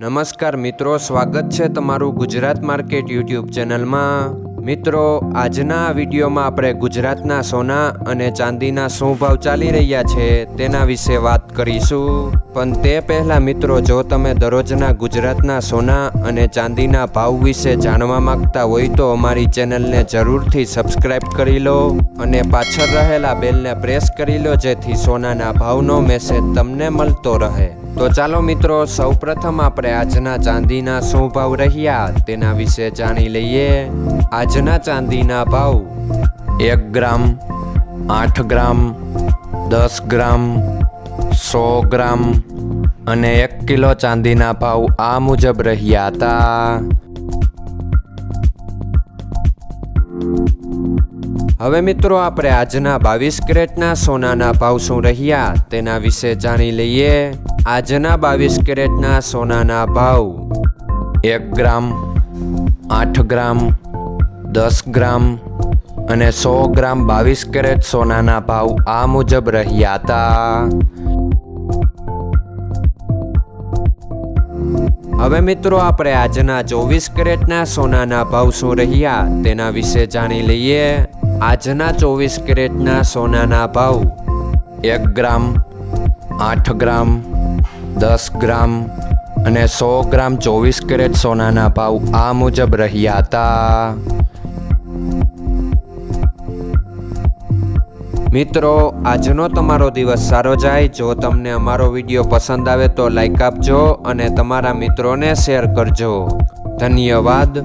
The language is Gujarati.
નમસ્કાર મિત્રો, સ્વાગત છે તમારું ગુજરાત માર્કેટ યુટ્યુબ ચેનલમાં। મિત્રો, આજના વિડીયોમાં આપણે ગુજરાતના સોના અને ચાંદીના શું ભાવ ચાલી રહ્યા છે તેના વિશે વાત કરીશું। પણ તે પહેલાં મિત્રો, જો તમે દરરોજના ગુજરાતના સોના અને ચાંદીના ભાવ વિશે જાણવા માંગતા હોય તો અમારી ચેનલને જરૂરથી સબસ્ક્રાઈબ કરી લો અને પાછળ રહેલા બેલને પ્રેસ કરી લો, જેથી સોનાના ભાવનો મેસેજ તમને મળતો રહે। તો ચાલો મિત્રો, સૌપ્રથમ આપણે આજના ચાંદીના શું ભાવ રહ્યા તેના વિશે જાણી લઈએ। આજના ચાંદીના ભાવ 1 ગ્રામ, 8 ગ્રામ, 10 ગ્રામ, 100 ગ્રામ અને 1 કિલો ચાંદીના ભાવ આ મુજબ રહ્યા હતા। હવે મિત્રો, આપણે આજના 22 કેરેટના સોનાના ભાવ શું રહ્યા તેના વિશે જાણી લઈએ। આજના 22 કેરેટના સોનાના ભાવ 1 ગ્રામ, 8 ગ્રામ, 10 ગ્રામ અને 100 ગ્રામ 22 કેરેટ સોનાના ભાવ આ મુજબ રહ્યા હતા। હવે મિત્રો, આપણે આજના 24 કેરેટના સોનાના ભાવ શું રહ્યા તેના વિશે જાણી લઈએ। આજના 24 કેરેટના સોનાના ભાવ 1 ગ્રામ, 8 ગ્રામ, 10 ગ્રામ અને 100 ગ્રામ 24 કેરેટ સોનાના ભાવ આ મુજબ રહ્યા હતા। મિત્રો, આજનો તમારો દિવસ સારો જાય। જો તમને અમારો વિડીયો પસંદ આવે તો લાઈક આપજો અને તમારા મિત્રોને શેર કરજો। ધન્યવાદ।